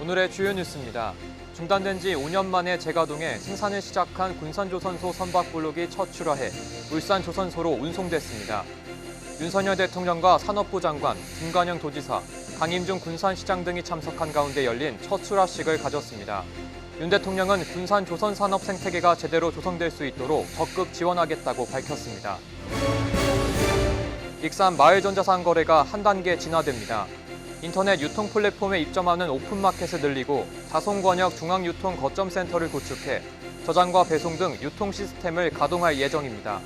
오늘의 주요 뉴스입니다. 중단된 지 5년 만에 재가동해 생산을 시작한 군산조선소 선박블록이 첫 출하해 울산조선소로 운송됐습니다. 윤석열 대통령과 산업부 장관, 김관영 도지사, 강임중 군산시장 등이 참석한 가운데 열린 첫 출하식을 가졌습니다. 윤 대통령은 군산 조선산업 생태계가 제대로 조성될 수 있도록 적극 지원하겠다고 밝혔습니다. 익산 마을전자상 거래가 한 단계 진화됩니다. 인터넷 유통 플랫폼에 입점하는 오픈마켓을 늘리고 자송권역 중앙유통 거점센터를 구축해 저장과 배송 등 유통 시스템을 가동할 예정입니다.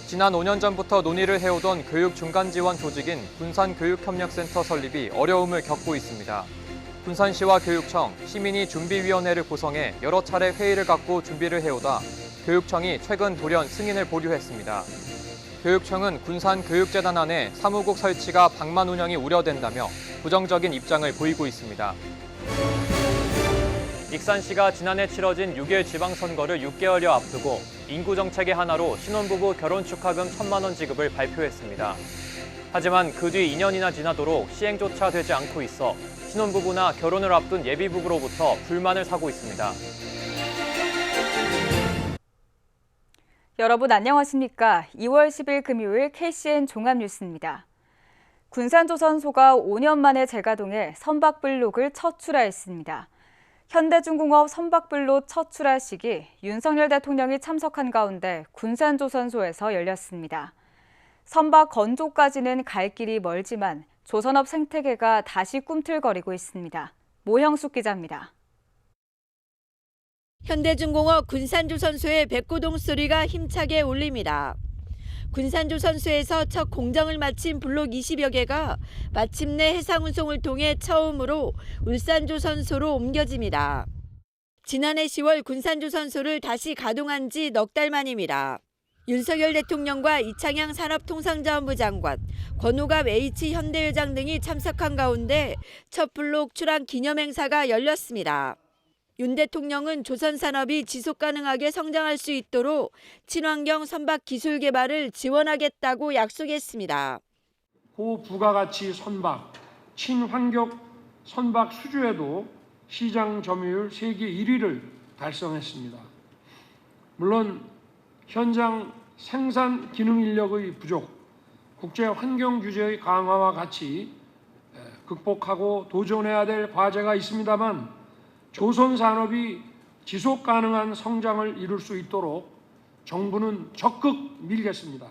지난 5년 전부터 논의를 해오던 교육 중간 지원 조직인 군산교육협력센터 설립이 어려움을 겪고 있습니다. 군산시와 교육청, 시민이 준비위원회를 구성해 여러 차례 회의를 갖고 준비를 해오다 교육청이 최근 돌연 승인을 보류했습니다. 교육청은 군산교육재단 안에 사무국 설치가 방만 운영이 우려된다며 부정적인 입장을 보이고 있습니다. 익산시가 지난해 치러진 6일 지방선거를 6개월여 앞두고 인구정책의 하나로 신혼부부 결혼축하금 1,000만 원 지급을 발표했습니다. 하지만 그 뒤 2년이나 지나도록 시행조차 되지 않고 있어 신혼부부나 결혼을 앞둔 예비부부로부터 불만을 사고 있습니다. 여러분 안녕하십니까? 2월 10일 금요일 KCN 종합뉴스입니다. 군산조선소가 5년 만에 재가동해 선박블록을 첫 출하했습니다. 현대중공업 선박블록 첫 출하식이 윤석열 대통령이 참석한 가운데 군산조선소에서 열렸습니다. 선박 건조까지는 갈 길이 멀지만 조선업 생태계가 다시 꿈틀거리고 있습니다. 모형숙 기자입니다. 현대중공업 군산조선소의 백고동 소리가 힘차게 울립니다. 군산조선소에서 첫 공정을 마친 블록 20여 개가 마침내 해상운송을 통해 처음으로 울산조선소로 옮겨집니다. 지난해 10월 군산조선소를 다시 가동한 지 넉 달 만입니다. 윤석열 대통령과 이창양 산업통상자원부 장관, 권오갑 H현대회장 등이 참석한 가운데 첫 블록 출항 기념행사가 열렸습니다. 윤 대통령은 조선산업이 지속가능하게 성장할 수 있도록 친환경 선박 기술 개발을 지원하겠다고 약속했습니다. 고부가가치 선박, 친환경 선박 수주에도 시장 점유율 세계 1위를 달성했습니다. 물론 현장 생산 기능 인력의 부족, 국제 환경 규제의 강화와 같이 극복하고 도전해야 될 과제가 있습니다만 조선 산업이 지속 가능한 성장을 이룰 수 있도록 정부는 적극 밀겠습니다.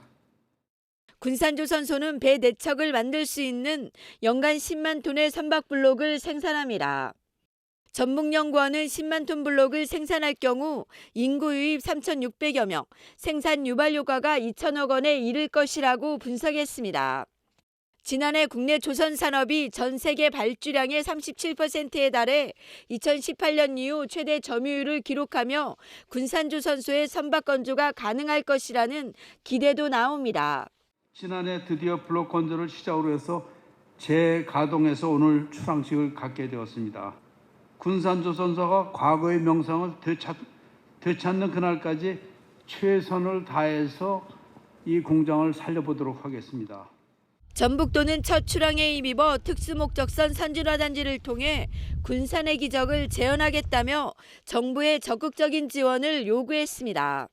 군산조선소는 배 4척을 만들 수 있는 연간 10만 톤의 선박블록을 생산합니다. 전북연구원은 10만 톤 블록을 생산할 경우 인구 유입 3,600여 명, 생산 유발 효과가 2천억 원에 이를 것이라고 분석했습니다. 지난해 국내 조선 산업이 전 세계 발주량의 37%에 달해 2018년 이후 최대 점유율을 기록하며 군산조선소의 선박 건조가 가능할 것이라는 기대도 나옵니다. 지난해 드디어 블록 건조를 시작으로 해서 재가동해서 오늘 출항식을 갖게 되었습니다. 군산조선소가 과거의 명성을 되찾는 그날까지 최선을 다해서 이 공장을 살려보도록 하겠습니다. 전북도는 첫 출항에 힘입어 특수목적선 선진화 단지를 통해 군산의 기적을 재현하겠다며 정부의 적극적인 지원을 요구했습니다.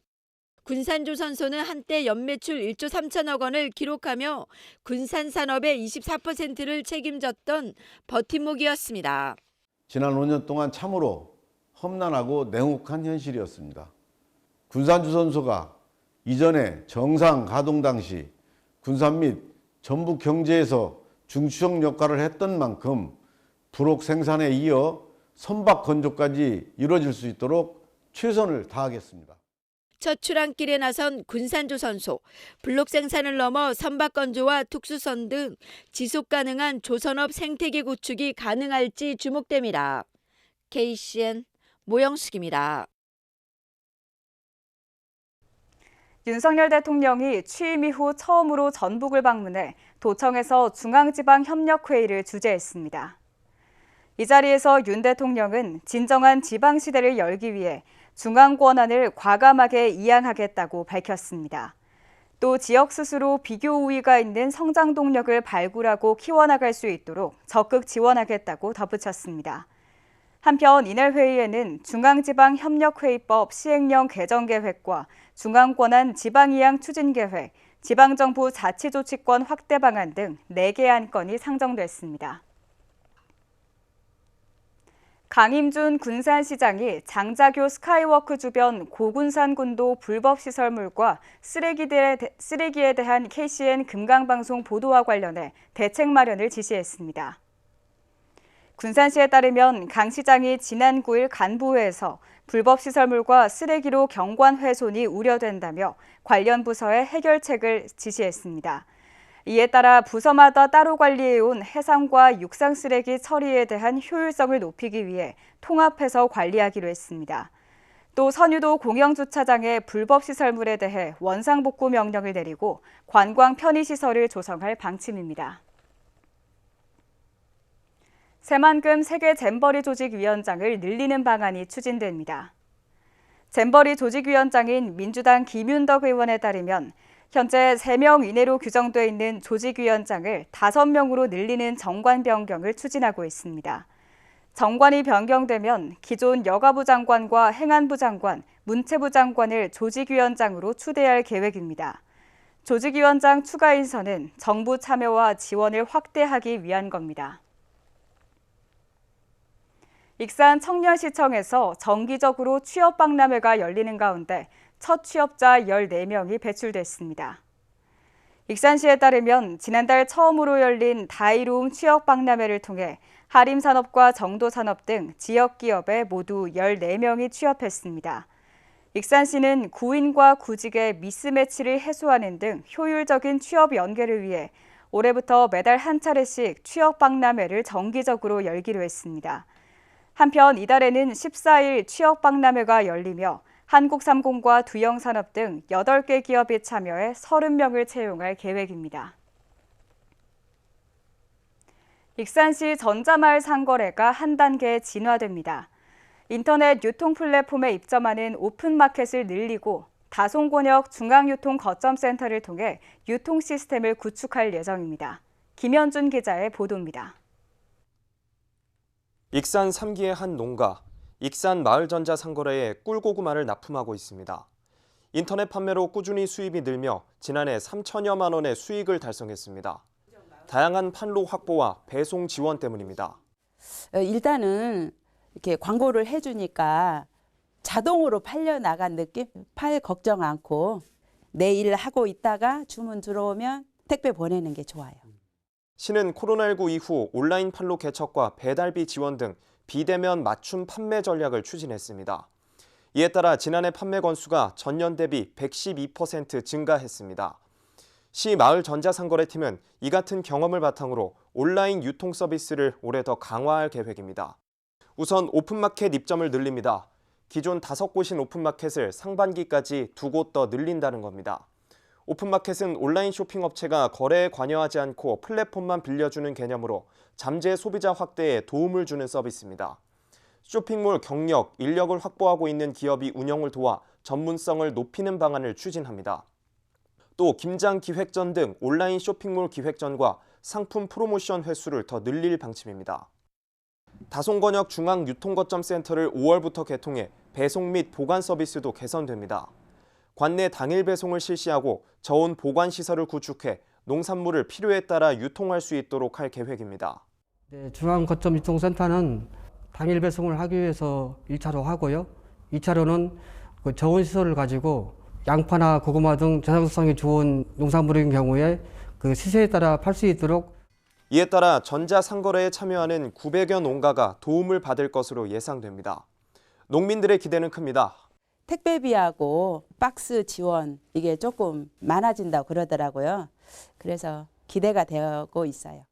군산조선소는 한때 연매출 1조 3천억 원을 기록하며 군산 산업의 24%를 책임졌던 버팀목이었습니다. 지난 5년 동안 참으로 험난하고 냉혹한 현실이었습니다. 군산조선소가 이전에 정상 가동 당시 군산 및 전북 경제에서 중추적 역할을 했던 만큼 블록 생산에 이어 선박 건조까지 이루어질 수 있도록 최선을 다하겠습니다. 첫 출항길에 나선 군산조선소, 블록 생산을 넘어 선박 건조와 특수선 등 지속 가능한 조선업 생태계 구축이 가능할지 주목됩니다. KCN 모영숙입니다. 윤석열 대통령이 취임 이후 처음으로 전북을 방문해 도청에서 중앙지방협력회의를 주재했습니다. 이 자리에서 윤 대통령은 진정한 지방시대를 열기 위해 중앙 권한을 과감하게 이양하겠다고 밝혔습니다. 또 지역 스스로 비교 우위가 있는 성장 동력을 발굴하고 키워나갈 수 있도록 적극 지원하겠다고 덧붙였습니다. 한편 이날 회의에는 중앙지방협력회의법 시행령 개정 계획과 중앙권한 지방이양 추진 계획, 지방정부 자치조치권 확대 방안 등 4개 안건이 상정됐습니다. 강임준 군산시장이 장자교 스카이워크 주변 고군산군도 불법시설물과 쓰레기에 대한 KCN 금강방송 보도와 관련해 대책 마련을 지시했습니다. 군산시에 따르면 강 시장이 지난 9일 간부회에서 불법시설물과 쓰레기로 경관 훼손이 우려된다며 관련 부서에 해결책을 지시했습니다. 이에 따라 부서마다 따로 관리해온 해상과 육상 쓰레기 처리에 대한 효율성을 높이기 위해 통합해서 관리하기로 했습니다. 또 선유도 공영주차장의 불법시설물에 대해 원상복구 명령을 내리고 관광 편의시설을 조성할 방침입니다. 새만금 세계 잼버리 조직위원장을 늘리는 방안이 추진됩니다. 잼버리 조직위원장인 민주당 김윤덕 의원에 따르면 현재 3명 이내로 규정돼 있는 조직위원장을 5명으로 늘리는 정관 변경을 추진하고 있습니다. 정관이 변경되면 기존 여가부 장관과 행안부 장관, 문체부 장관을 조직위원장으로 추대할 계획입니다. 조직위원장 추가 인선은 정부 참여와 지원을 확대하기 위한 겁니다. 익산 청년시청에서 정기적으로 취업박람회가 열리는 가운데 첫 취업자 14명이 배출됐습니다. 익산시에 따르면 지난달 처음으로 열린 다이로움 취업박람회를 통해 하림산업과 정도산업 등 지역기업에 모두 14명이 취업했습니다. 익산시는 구인과 구직의 미스매치를 해소하는 등 효율적인 취업 연계를 위해 올해부터 매달 한 차례씩 취업박람회를 정기적으로 열기로 했습니다. 한편 이달에는 14일 취업박람회가 열리며 한국삼공과 두영산업 등 8개 기업이 참여해 30명을 채용할 계획입니다. 익산시 전자마을 상거래가 한 단계 진화됩니다. 인터넷 유통 플랫폼에 입점하는 오픈마켓을 늘리고 다송권역 중앙유통거점센터를 통해 유통 시스템을 구축할 예정입니다. 김현준 기자의 보도입니다. 익산 3기의 한 농가, 익산 마을전자 상거래에 꿀고구마를 납품하고 있습니다. 인터넷 판매로 꾸준히 수입이 늘며 지난해 3천여만 원의 수익을 달성했습니다. 다양한 판로 확보와 배송 지원 때문입니다. 일단은 이렇게 광고를 해주니까 자동으로 팔려 나간 느낌? 팔 걱정 않고 내일 하고 있다가 주문 들어오면 택배 보내는 게 좋아요. 시는 코로나19 이후 온라인 판로 개척과 배달비 지원 등 비대면 맞춤 판매 전략을 추진했습니다. 이에 따라 지난해 판매 건수가 전년 대비 112% 증가했습니다. 시 마을 전자상거래팀은 이 같은 경험을 바탕으로 온라인 유통 서비스를 올해 더 강화할 계획입니다. 우선 오픈마켓 입점을 늘립니다. 기존 5곳인 오픈마켓을 상반기까지 2곳 더 늘린다는 겁니다. 오픈마켓은 온라인 쇼핑업체가 거래에 관여하지 않고 플랫폼만 빌려주는 개념으로 잠재 소비자 확대에 도움을 주는 서비스입니다. 쇼핑몰 경력, 인력을 확보하고 있는 기업이 운영을 도와 전문성을 높이는 방안을 추진합니다. 또 김장 기획전 등 온라인 쇼핑몰 기획전과 상품 프로모션 횟수를 더 늘릴 방침입니다. 다송권역 중앙유통거점센터를 5월부터 개통해 배송 및 보관 서비스도 개선됩니다. 관내 당일 배송을 실시하고 저온 보관 시설을 구축해 농산물을 필요에 따라 유통할 수 있도록 할 계획입니다. 네, 중앙거점유통센터는 당일 배송을 하기 위해서 1차로 하고요. 2차로는 그 저온 시설을 가지고 양파나 고구마 등 저장성이 좋은 농산물인 경우에 그 시세에 따라 팔 수 있도록. 이에 따라 전자상거래에 참여하는 900여 농가가 도움을 받을 것으로 예상됩니다. 농민들의 기대는 큽니다. 택배비하고 박스 지원 이게 조금 많아진다고 그러더라고요. 그래서 기대가 되고 있어요.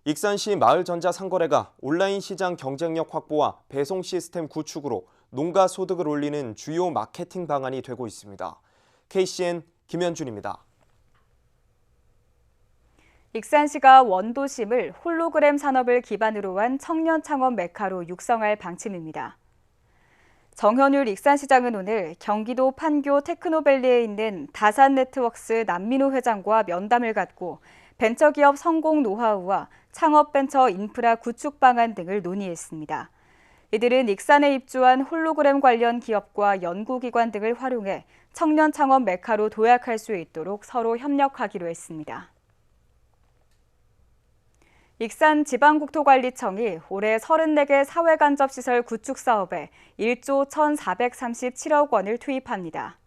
익산시 마을전자상거래가 온라인 시장 경쟁력 확보와 배송 시스템 구축으로 농가 소득을 올리는 주요 마케팅 방안이 되고 있습니다. KCN 김현준입니다. 익산시가 원도심을 홀로그램 산업을 기반으로 한 청년 창업 메카로 육성할 방침입니다. 정현율 익산시장은 오늘 경기도 판교 테크노밸리에 있는 다산네트웍스 남민호 회장과 면담을 갖고 벤처기업 성공 노하우와 창업벤처 인프라 구축 방안 등을 논의했습니다. 이들은 익산에 입주한 홀로그램 관련 기업과 연구기관 등을 활용해 청년 창업 메카로 도약할 수 있도록 서로 협력하기로 했습니다. 익산지방국토관리청이 올해 34개 사회간접시설 구축 사업에 1조 1,437억 원을 투입합니다.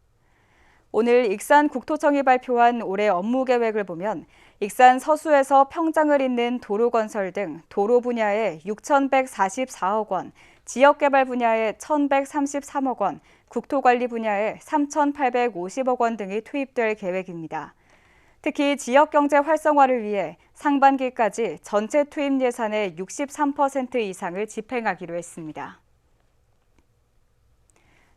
오늘 익산국토청이 발표한 올해 업무 계획을 보면 익산 서수에서 평장을 잇는 도로 건설 등 도로 분야에 6,144억 원, 지역개발 분야에 1,133억 원, 국토관리 분야에 3,850억 원 등이 투입될 계획입니다. 특히 지역경제 활성화를 위해 상반기까지 전체 투입 예산의 63% 이상을 집행하기로 했습니다.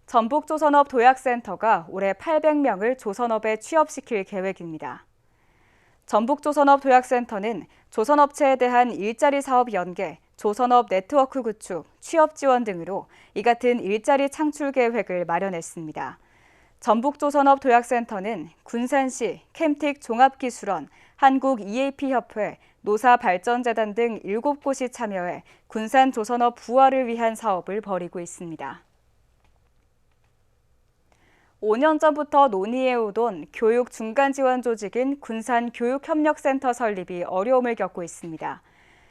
전북조선업 도약센터가 올해 800명을 조선업에 취업시킬 계획입니다. 전북조선업 도약센터는 조선업체에 대한 일자리 사업 연계, 조선업 네트워크 구축, 취업 지원 등으로 이 같은 일자리 창출 계획을 마련했습니다. 전북조선업 도약센터는 군산시, 캠틱 종합기술원, 한국 EAP협회, 노사발전재단 등 7곳이 참여해 군산조선업 부활을 위한 사업을 벌이고 있습니다. 5년 전부터 논의해오던 교육 중간 지원 조직인 군산교육협력센터 설립이 어려움을 겪고 있습니다.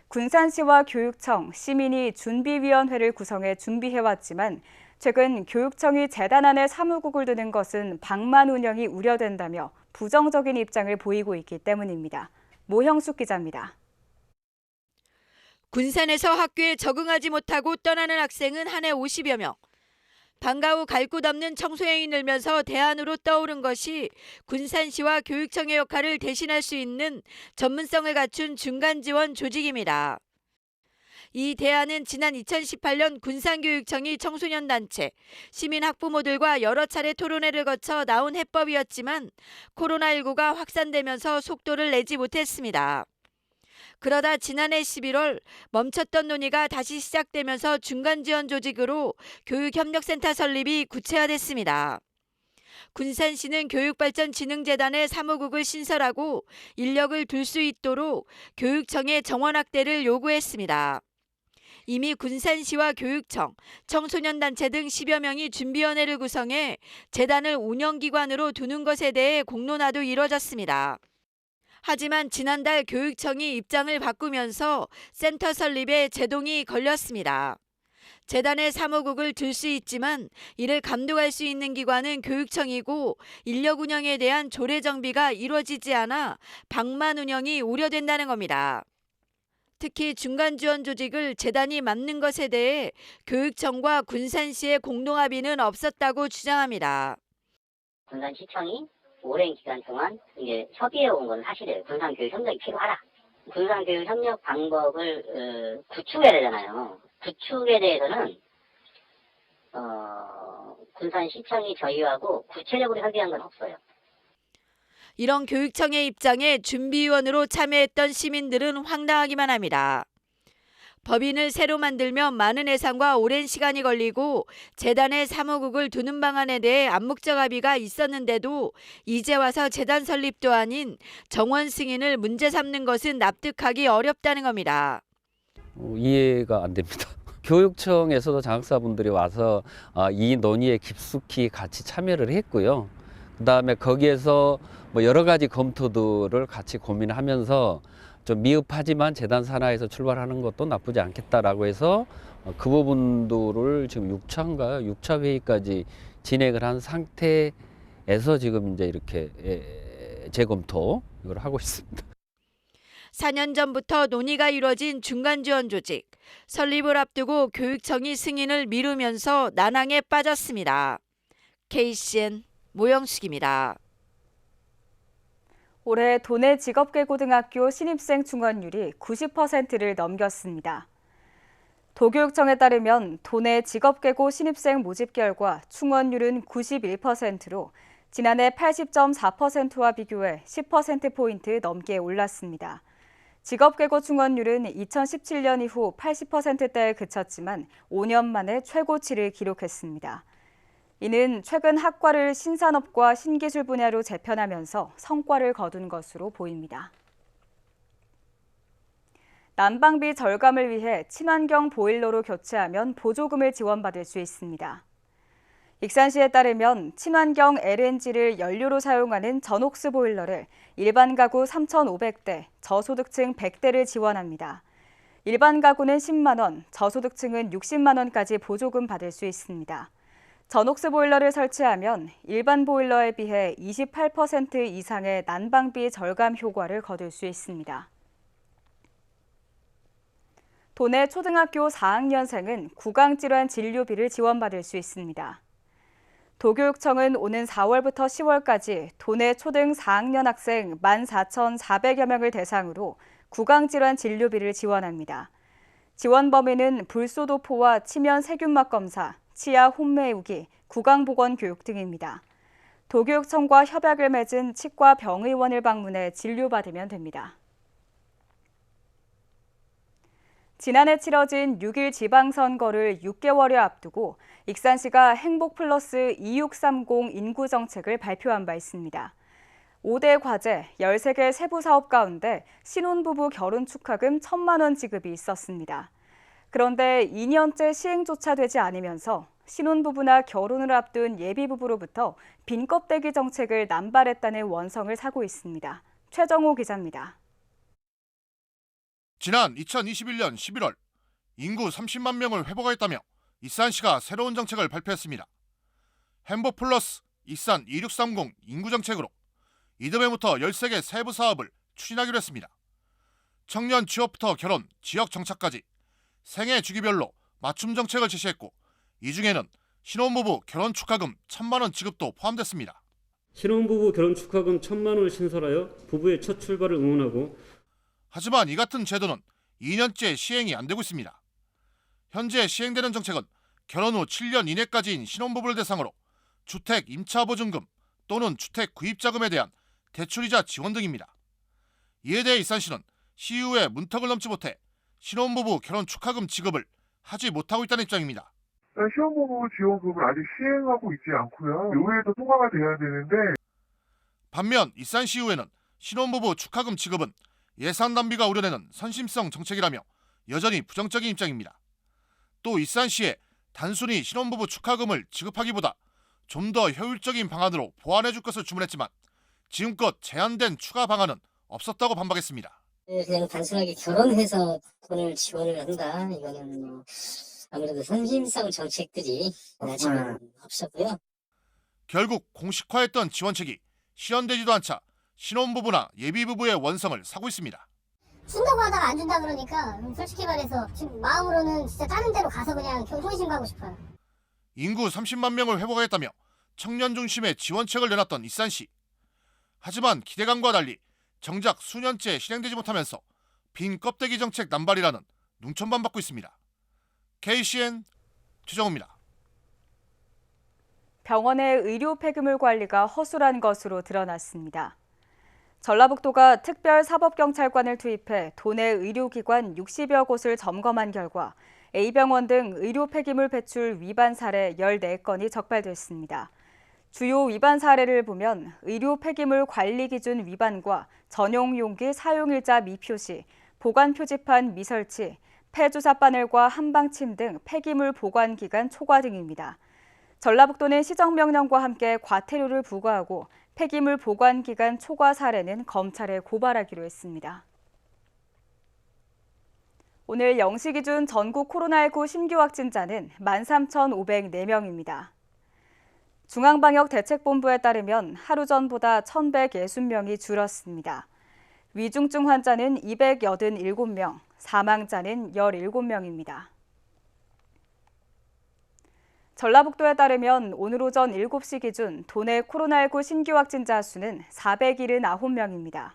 군산시와 교육청, 시민이 준비위원회를 구성해 준비해왔지만 최근 교육청이 재단 안에 사무국을 두는 것은 방만 운영이 우려된다며 부정적인 입장을 보이고 있기 때문입니다. 모형숙 기자입니다. 군산에서 학교에 적응하지 못하고 떠나는 학생은 한 해 50여 명. 방과 후 갈 곳 없는 청소년이 늘면서 대안으로 떠오른 것이 군산시와 교육청의 역할을 대신할 수 있는 전문성을 갖춘 중간 지원 조직입니다. 이 대안은 지난 2018년 군산교육청이 청소년 단체, 시민 학부모들과 여러 차례 토론회를 거쳐 나온 해법이었지만 코로나19가 확산되면서 속도를 내지 못했습니다. 그러다 지난해 11월 멈췄던 논의가 다시 시작되면서 중간지원 조직으로 교육협력센터 설립이 구체화됐습니다. 군산시는 교육발전진흥재단의 사무국을 신설하고 인력을 둘 수 있도록 교육청에 정원 확대를 요구했습니다. 이미 군산시와 교육청, 청소년단체 등 10여 명이 준비위원회를 구성해 재단을 운영기관으로 두는 것에 대해 공론화도 이뤄졌습니다. 하지만 지난달 교육청이 입장을 바꾸면서 센터 설립에 제동이 걸렸습니다. 재단의 사무국을 둘 수 있지만 이를 감독할 수 있는 기관은 교육청이고 인력 운영에 대한 조례 정비가 이루어지지 않아 방만 운영이 우려된다는 겁니다. 특히 중간지원 조직을 재단이 맡는 것에 대해 교육청과 군산시의 공동합의는 없었다고 주장합니다. 군산시청이 오랜 기간 동안 이제 협의해 온 건 사실이에요. 군산교육 협력이 필요하다. 군산교육 협력 방법을 구축해야 되잖아요. 구축에 대해서는 군산시청이 저희하고 구체적으로 협의한 건 없어요. 이런 교육청의 입장에 준비위원으로 참여했던 시민들은 황당하기만 합니다. 법인을 새로 만들면 많은 예산과 오랜 시간이 걸리고 재단의 사무국을 두는 방안에 대해 암묵적 합의가 있었는데도 이제 와서 재단 설립도 아닌 정원 승인을 문제 삼는 것은 납득하기 어렵다는 겁니다. 이해가 안 됩니다. 교육청에서도 장학사분들이 와서 이 논의에 깊숙이 같이 참여를 했고요. 그다음에 거기에서 뭐 여러 가지 검토들을 같이 고민하면서 좀 미흡하지만 재단 산하에서 출발하는 것도 나쁘지 않겠다라고 해서 그 부분들을 지금 6차 회의까지 진행을 한 상태에서 지금 이제 이렇게 재검토 이걸 하고 있습니다. 4년 전부터 논의가 이루어진 중간지원 조직. 설립을 앞두고 교육청이 승인을 미루면서 난항에 빠졌습니다. KCN 모영숙입니다. 올해 도내 직업계고등학교 신입생 충원율이 90%를 넘겼습니다. 도교육청에 따르면 도내 직업계고 신입생 모집 결과 충원율은 91%로 지난해 80.4%와 비교해 10%포인트 넘게 올랐습니다. 직업개고 충원율은 2017년 이후 80%대에 그쳤지만 5년 만에 최고치를 기록했습니다. 이는 최근 학과를 신산업과 신기술 분야로 재편하면서 성과를 거둔 것으로 보입니다. 난방비 절감을 위해 친환경 보일러로 교체하면 보조금을 지원받을 수 있습니다. 익산시에 따르면 친환경 LNG를 연료로 사용하는 전옥수 보일러를 일반 가구 3,500대, 저소득층 100대를 지원합니다. 일반 가구는 10만 원, 저소득층은 60만 원까지 보조금 받을 수 있습니다. 전옥수 보일러를 설치하면 일반 보일러에 비해 28% 이상의 난방비 절감 효과를 거둘 수 있습니다. 도내 초등학교 4학년생은 구강질환 진료비를 지원받을 수 있습니다. 도교육청은 오는 4월부터 10월까지 도내 초등 4학년 학생 14,400여 명을 대상으로 구강질환 진료비를 지원합니다. 지원 범위는 불소도포와 치면 세균막 검사, 치아 홈메우기, 구강보건 교육 등입니다. 도교육청과 협약을 맺은 치과 병의원을 방문해 진료받으면 됩니다. 지난해 치러진 6.1 지방선거를 6개월여 앞두고 익산시가 행복플러스 2630 인구정책을 발표한 바 있습니다. 5대 과제, 13개 세부 사업 가운데 신혼부부 결혼축하금 1,000만 원 지급이 있었습니다. 그런데 2년째 시행조차 되지 않으면서 신혼부부나 결혼을 앞둔 예비부부로부터 빈 껍데기 정책을 남발했다는 원성을 사고 있습니다. 최정호 기자입니다. 지난 2021년 11월 인구 30만 명을 회복하겠다며 익산시가 새로운 정책을 발표했습니다. 행복플러스 익산 2630 인구정책으로 이듬해부터 13개 세부 사업을 추진하기로 했습니다. 청년 취업부터 결혼, 지역 정착까지 생애 주기별로 맞춤 정책을 제시했고 이 중에는 신혼부부 결혼 축하금 1,000만 원 지급도 포함됐습니다. 신혼부부 결혼 축하금 1,000만 원을 신설하여 부부의 첫 출발을 응원하고 하지만 이 같은 제도는 2년째 시행이 안 되고 있습니다. 현재 시행되는 정책은 결혼 후 7년 이내까지인 신혼부부를 대상으로 주택 임차보증금 또는 주택 구입자금에 대한 대출이자 지원 등입니다. 이에 대해 익산시는 시의회 문턱을 넘지 못해 신혼부부 결혼 축하금 지급을 하지 못하고 있다는 입장입니다. 신혼부부 지원금을 아직 시행하고 있지 않고요. 의회에도 통과가 돼야 되는데 반면 익산시의회는 신혼부부 축하금 지급은 예산 낭비가 우려되는 선심성 정책이라며 여전히 부정적인 입장입니다. 또 익산시에 단순히 신혼부부 축하금을 지급하기보다 좀 더 효율적인 방안으로 보완해줄 것을 주문했지만 지금껏 제안된 추가 방안은 없었다고 반박했습니다. 그냥 단순하게 결혼해서 돈을 지원을 한다. 이거는 아무래도 선심성 정책들이 잘 없었고요. 결국 공식화했던 지원책이 실현되지도 않자 신혼부부나 예비부부의 원성을 사고 있습니다. 준다고 하다가 안 준다 그러니까 솔직히 말해서 지금 마음으로는 진짜 다른 데로 가서 그냥 혼신고하고 싶어요. 인구 30만 명을 회복하겠다며 청년 중심의 지원책을 내놨던 익산시. 하지만 기대감과 달리 정작 수년째 실행되지 못하면서 빈 껍데기 정책 남발이라는 눈총만 받고 있습니다. KCN 최정호입니다. 병원의 의료 폐기물 관리가 허술한 것으로 드러났습니다. 전라북도가 특별사법경찰관을 투입해 도내 의료기관 60여 곳을 점검한 결과 A병원 등 의료 폐기물 배출 위반 사례 14건이 적발됐습니다. 주요 위반 사례를 보면 의료 폐기물 관리 기준 위반과 전용 용기 사용일자 미표시, 보관 표지판 미설치, 폐주사 바늘과 한방침 등 폐기물 보관 기간 초과 등입니다. 전라북도는 시정명령과 함께 과태료를 부과하고 폐기물 보관 기간 초과 사례는 검찰에 고발하기로 했습니다. 오늘 0시 기준 전국 코로나19 신규 확진자는 13,504명입니다. 중앙방역대책본부에 따르면 하루 전보다 1,160명이 줄었습니다. 위중증 환자는 287명, 사망자는 17명입니다. 전라북도에 따르면 오늘 오전 7시 기준 도내 코로나19 신규 확진자 수는 479명입니다.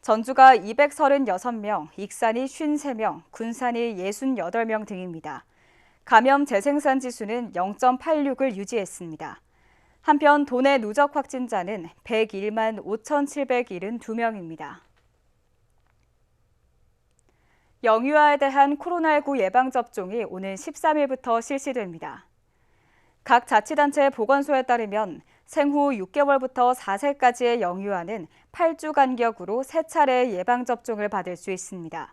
전주가 236명, 익산이 53명, 군산이 68명 등입니다. 감염 재생산 지수는 0.86을 유지했습니다. 한편 도내 누적 확진자는 101만 5,772명입니다. 영유아에 대한 코로나19 예방접종이 오는 13일부터 실시됩니다. 각 자치단체 보건소에 따르면 생후 6개월부터 4세까지의 영유아는 8주 간격으로 3차례의 예방접종을 받을 수 있습니다.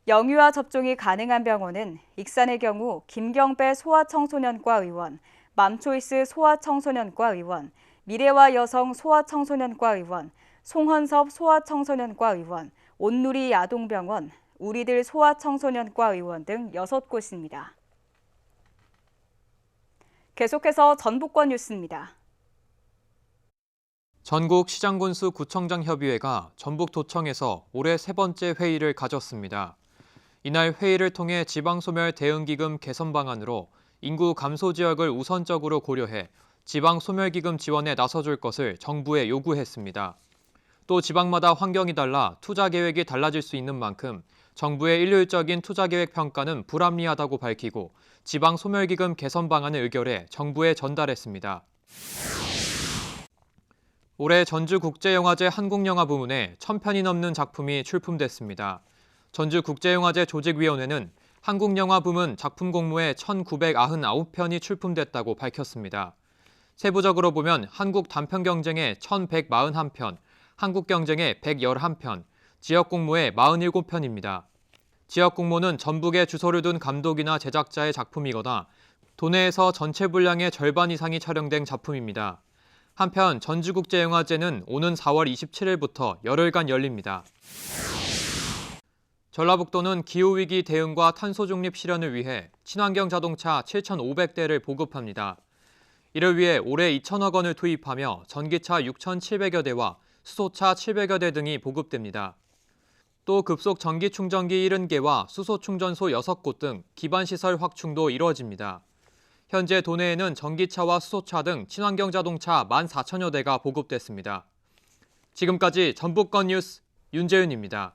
영유아 접종이 가능한 병원은 익산의 경우 김경배 소아청소년과 의원, 맘초이스 소아청소년과 의원, 미래와 여성 소아청소년과 의원, 송헌섭 소아청소년과 의원, 온누리 야동병원, 우리들 소아청소년과 의원 등 6곳입니다. 계속해서 전북권 뉴스입니다. 전국 시장군수 구청장 협의회가 전북도청에서 올해 3번째 회의를 가졌습니다. 이날 회의를 통해 지방소멸 대응기금 개선 방안으로 인구 감소 지역을 우선적으로 고려해 지방소멸기금 지원에 나서줄 것을 정부에 요구했습니다. 또 지방마다 환경이 달라 투자 계획이 달라질 수 있는 만큼 정부의 일률적인 투자계획 평가는 불합리하다고 밝히고 지방소멸기금 개선 방안을 의결해 정부에 전달했습니다. 올해 전주국제영화제 한국영화 부문에 1000편이 넘는 작품이 출품됐습니다. 전주국제영화제 조직위원회는 한국영화 부문 작품 공모에 1999편이 출품됐다고 밝혔습니다. 세부적으로 보면 한국 단편 경쟁에 1141편, 한국 경쟁에 111편, 지역 공모에 47편입니다. 지역 공모는 전북에 주소를 둔 감독이나 제작자의 작품이거나 도내에서 전체 분량의 절반 이상이 촬영된 작품입니다. 한편 전주국제영화제는 오는 4월 27일부터 열흘간 열립니다. 전라북도는 기후위기 대응과 탄소 중립 실현을 위해 친환경 자동차 7,500대를 보급합니다. 이를 위해 올해 2천억 원을 투입하며 전기차 6,700여 대와 수소차 700여 대 등이 보급됩니다. 또 급속 전기 충전기 70개와 수소 충전소 6곳 등 기반시설 확충도 이루어집니다. 현재 도내에는 전기차와 수소차 등 친환경 자동차 14,000여 대가 보급됐습니다. 지금까지 전북권 뉴스 윤재윤입니다.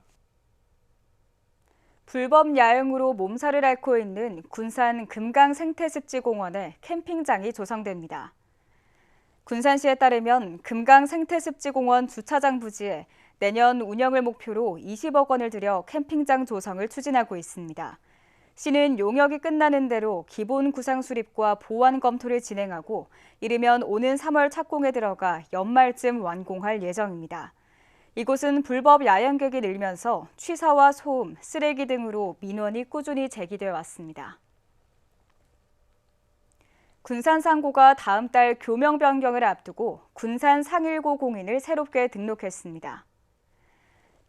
불법 야영으로 몸살을 앓고 있는 군산 금강생태습지공원에 캠핑장이 조성됩니다. 군산시에 따르면 금강생태습지공원 주차장 부지에 내년 운영을 목표로 20억 원을 들여 캠핑장 조성을 추진하고 있습니다. 시는 용역이 끝나는 대로 기본 구상 수립과 보완 검토를 진행하고 이르면 오는 3월 착공에 들어가 연말쯤 완공할 예정입니다. 이곳은 불법 야영객이 늘면서 취사와 소음, 쓰레기 등으로 민원이 꾸준히 제기돼 왔습니다. 군산 상고가 다음 달 교명 변경을 앞두고 군산 상일고 공인을 새롭게 등록했습니다.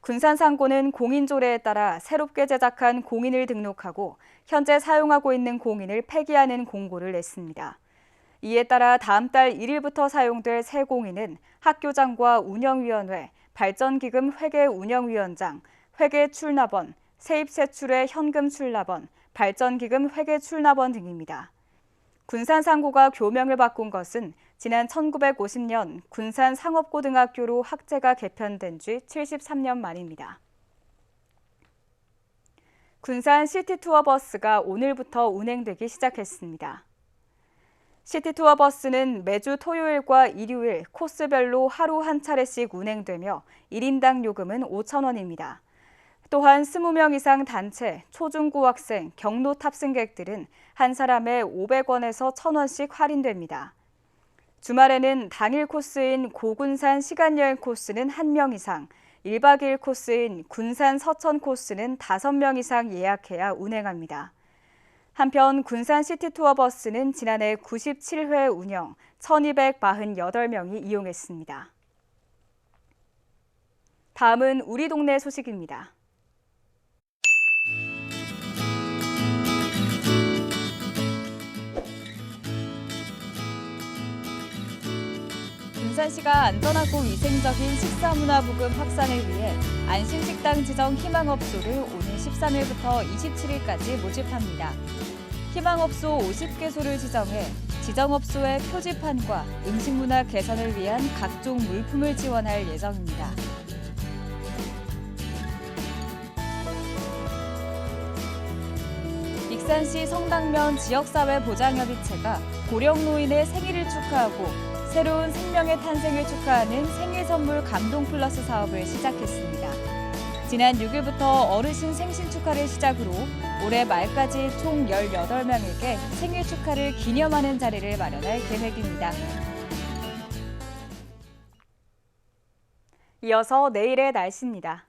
군산 상고는 공인조례에 따라 새롭게 제작한 공인을 등록하고 현재 사용하고 있는 공인을 폐기하는 공고를 냈습니다. 이에 따라 다음 달 1일부터 사용될 새 공인은 학교장과 운영위원회, 발전기금 회계운영위원장, 회계출납원, 세입세출의 현금 출납원, 발전기금 회계출납원 등입니다. 군산 상고가 교명을 바꾼 것은 지난 1950년 군산 상업고등학교로 학제가 개편된 지 73년 만입니다. 군산 시티투어버스가 오늘부터 운행되기 시작했습니다. 시티투어버스는 매주 토요일과 일요일 코스별로 하루 한 차례씩 운행되며 1인당 요금은 5,000원입니다. 또한 20명 이상 단체, 초중고 학생, 경로 탑승객들은 한 사람에 500원에서 1,000원씩 할인됩니다. 주말에는 당일 코스인 고군산 시간여행 코스는 1명 이상, 1박 2일 코스인 군산 서천 코스는 5명 이상 예약해야 운행합니다. 한편 군산 시티투어버스는 지난해 97회 운영, 1,248명이 이용했습니다. 다음은 우리 동네 소식입니다. 군산시가 안전하고 위생적인 식사문화 부금 확산을 위해 안심식당 지정 희망업소를 오는 13일부터 27일까지 모집합니다. 희망업소 50개소를 지정해 지정업소의 표지판과 음식문화 개선을 위한 각종 물품을 지원할 예정입니다. 익산시 성당면 지역사회보장협의체가 고령노인의 생일을 축하하고 새로운 생명의 탄생을 축하하는 생일 선물 감동 플러스 사업을 시작했습니다. 지난 6일부터 어르신 생신 축하를 시작으로 올해 말까지 총 18명에게 생일 축하를 기념하는 자리를 마련할 계획입니다. 이어서 내일의 날씨입니다.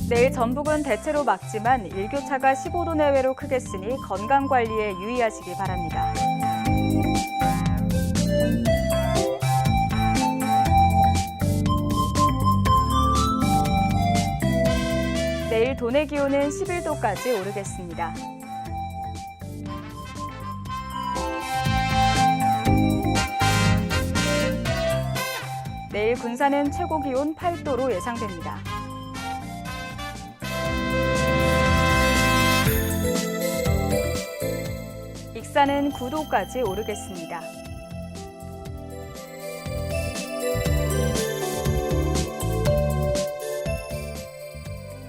내일 전북은 대체로 맑지만 일교차가 15도 내외로 크겠으니 건강관리에 유의하시기 바랍니다. 내일 도내 기온은 11도까지 오르겠습니다. 내일 군산은 최고 기온 8도로 예상됩니다. 익산은 9도까지 오르겠습니다.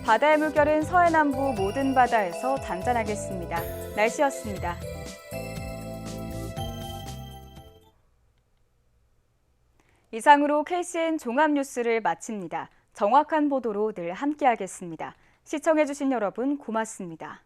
바다의 물결은 서해남부 모든 바다에서 잔잔하겠습니다. 날씨였습니다. 이상으로 KCN 종합뉴스를 마칩니다. 정확한 보도로 늘 함께하겠습니다. 시청해주신 여러분 고맙습니다.